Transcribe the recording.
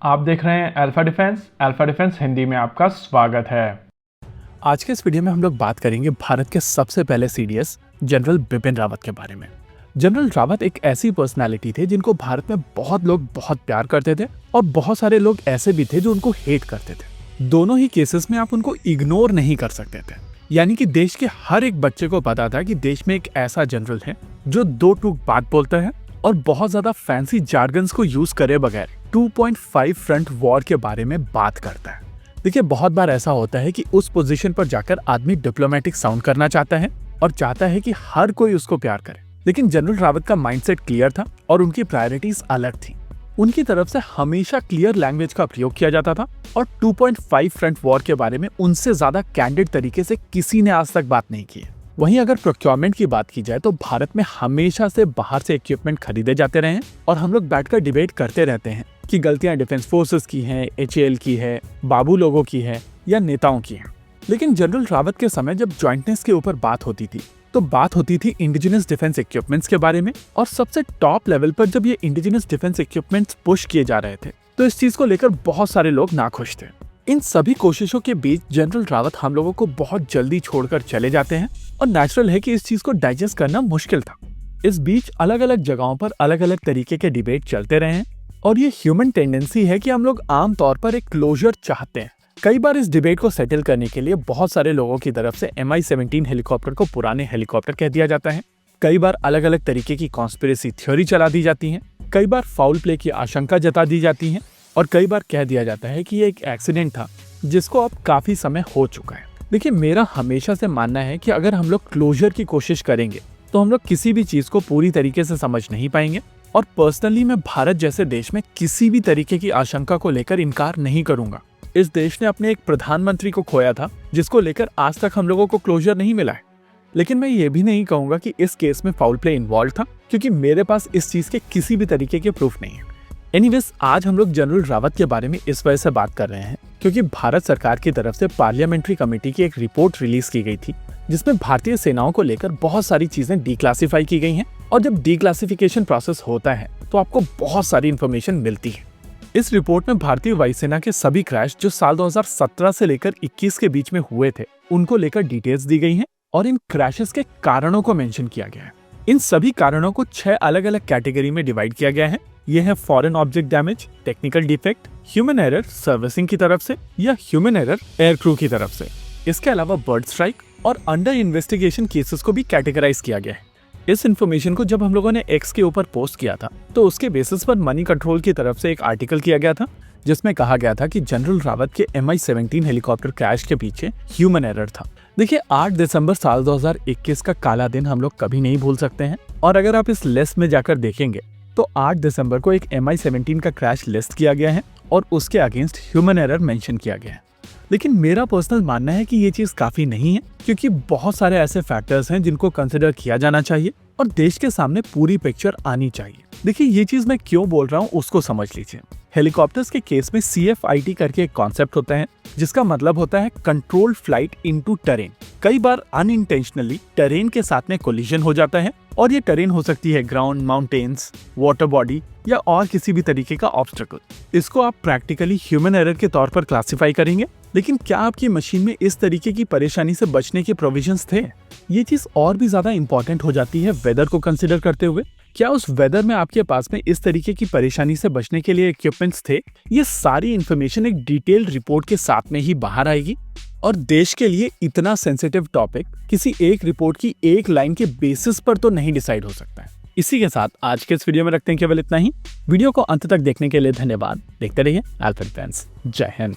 आप देख रहे हैं अल्फा डिफेंस हिंदी में आपका स्वागत है। आज के इस वीडियो में हम लोग बात करेंगे भारत के सबसे पहले सीडीएस जनरल बिपिन रावत के बारे में। जनरल रावत एक ऐसी पर्सनालिटी थे जिनको भारत में बहुत लोग बहुत प्यार करते थे और बहुत सारे लोग ऐसे भी थे जो उनको हेट करते थे। दोनों ही केसेस में आप उनको इग्नोर नहीं कर सकते थे। यानी कि देश के हर एक बच्चे को पता था कि देश में एक ऐसा जनरल है जो दो टूक बात बोलता है और बहुत ज्यादा फैंसी जार्गन्स को यूज करे बगैर 2.5 फ्रंट वॉर के बारे में बात करता है। देखिए, बहुत बार ऐसा होता है कि उस पोजीशन पर जाकर आदमी डिप्लोमेटिक साउंड करना चाहता है और चाहता है कि हर कोई उसको प्यार करे, लेकिन जनरल रावत का माइंडसेट क्लियर था और उनकी प्रायोरिटीज अलग थी। उनकी तरफ से हमेशा क्लियर लैंग्वेज का प्रयोग किया जाता था और 2.5 फ्रंट वॉर के बारे में उनसे ज्यादा कैंडिड तरीके से किसी ने आज तक बात नहीं की है। वहीं अगर प्रोक्योरमेंट की बात की जाए तो भारत में हमेशा से बाहर से इक्विपमेंट खरीदे जाते रहे हैं और हम लोग बैठकर डिबेट करते रहते हैं कि गलतियां डिफेंस फोर्सेस की हैं, एचएएल की है, बाबू लोगों की है या नेताओं की है। लेकिन जनरल रावत के समय जब ज्वाइंटनेस के ऊपर बात होती थी तो बात होती थी इंडिजिनस डिफेंस इक्विपमेंट्स के बारे में, और सबसे टॉप लेवल पर जब ये इंडिजिनस डिफेंस इक्विपमेंट्स पुश किए जा रहे थे तो इस चीज को लेकर बहुत सारे लोग नाखुश थे। इन सभी कोशिशों के बीच जनरल रावत हम लोगों को बहुत जल्दी छोड़कर चले जाते हैं और नेचुरल है कि इस चीज को डाइजेस्ट करना मुश्किल था। इस बीच अलग अलग जगहों पर अलग अलग तरीके के डिबेट चलते रहे हैं और ये ह्यूमन टेंडेंसी है कि हम लोग आम तौर पर एक क्लोजर चाहते हैं। कई बार इस डिबेट को सेटल करने के लिए बहुत सारे लोगों की तरफ से MI-17 हेलीकॉप्टर को पुराने हेलीकॉप्टर कह दिया जाता है। कई बार अलग अलग तरीके की कॉन्स्पिरेसी थ्योरी चला दी जाती है, कई बार फाउल प्ले की आशंका जता दी जाती है और कई बार कह दिया जाता है कि ये एक एक्सीडेंट था जिसको अब काफी समय हो चुका है। देखिए, मेरा हमेशा से मानना है कि अगर हम लोग क्लोजर की कोशिश करेंगे तो हम लोग किसी भी चीज को पूरी तरीके से समझ नहीं पाएंगे। और पर्सनली मैं भारत जैसे देश में किसी भी तरीके की आशंका को लेकर इनकार नहीं करूंगा। इस देश ने अपने एक प्रधानमंत्री को खोया था जिसको लेकर आज तक हम लोगों को क्लोजर नहीं मिला है। लेकिन मैं ये भी नहीं कहूंगा कि इस केस में फाउल प्ले इन्वॉल्व था, क्योंकि मेरे पास इस चीज के किसी भी तरीके के प्रूफ नहीं है। एनीवेज, आज हम लोग जनरल रावत के बारे में इस वजह से बात कर रहे हैं क्योंकि भारत सरकार की तरफ से पार्लियामेंट्री कमेटी की एक रिपोर्ट रिलीज की गई थी जिसमें भारतीय सेनाओं को लेकर बहुत सारी चीजें डिक्लासिफाई की गई हैं। और जब डिक्लासिफिकेशन प्रोसेस होता है तो आपको बहुत सारी इंफॉर्मेशन मिलती है। इस रिपोर्ट में भारतीय वायुसेना के सभी क्रैश जो साल 2017 से लेकर 21 के बीच में हुए थे उनको लेकर डिटेल्स दी गई हैं और इन क्रैशेस के कारणों को मेंशन किया गया है। इन सभी कारणों को 6 अलग अलग कैटेगरी में डिवाइड किया गया है। ये है foreign object damage, technical defect, human error servicing की तरफ से या ह्यूमन एरर एयर क्रू की तरफ से। इसके अलावा बर्ड स्ट्राइक और अंडर इन्वेस्टिगेशन केसेस को भी कैटेगराइज किया गया है। इस इन्फॉर्मेशन को जब हम लोगों ने एक्स के ऊपर पोस्ट किया था तो उसके बेसिस पर मनी कंट्रोल की तरफ से एक आर्टिकल किया गया था जिसमें कहा गया था कि जनरल रावत के MI-17 हेलीकॉप्टर क्रैश के पीछे ह्यूमन एरर था। देखिए, 8 दिसंबर साल 2021 का काला दिन हम लोग कभी नहीं भूल सकते हैं। और अगर आप इस लिस्ट में जाकर देखेंगे तो 8 दिसंबर को एक MI-17 का क्रैश लिस्ट किया गया है और उसके अगेंस्ट ह्यूमन एरर मेंशन किया गया है। लेकिन मेरा पर्सनल मानना है कि ये चीज काफी नहीं है, क्योंकि बहुत सारे ऐसे फैक्टर्स हैं जिनको कंसिडर किया जाना चाहिए और देश के सामने पूरी पिक्चर आनी चाहिए। देखिए, ये चीज मैं क्यों बोल रहा हूँ उसको समझ लीजिए। हेलीकॉप्टर्स के केस में CFIT करके एक कॉन्सेप्ट होता है जिसका मतलब होता है कंट्रोल फ्लाइट इनटू टेरेन। कई बार अनइंटेंशनली टेरेन के साथ में कोलिजन हो जाता है और ये टेरेन हो सकती है ग्राउंड, माउंटेन्स, वाटर बॉडी या और किसी भी तरीके का ऑब्स्टेकल। इसको आप प्रैक्टिकली ह्यूमन एरर के तौर पर क्लासिफाई करेंगे। लेकिन क्या आपकी मशीन में इस तरीके की परेशानी से बचने के प्रोविजंस थे? ये चीज और भी ज्यादा इंपॉर्टेंट हो जाती है वेदर को कंसिडर करते हुए। क्या उस वेदर में आपके पास में इस तरीके की परेशानी से बचने के लिए इक्विपमेंट्स थे? ये सारी इंफॉर्मेशन एक डिटेल्ड रिपोर्ट के साथ में ही बाहर आएगी। और देश के लिए इतना सेंसिटिव टॉपिक किसी एक रिपोर्ट की एक लाइन के बेसिस पर तो नहीं डिसाइड हो सकता है। इसी के साथ आज के इस वीडियो में रखते हैं केवल इतना ही। वीडियो को अंत तक देखने के लिए धन्यवाद। देखते रहिए अल्फा डिफेंस। जय हिंद।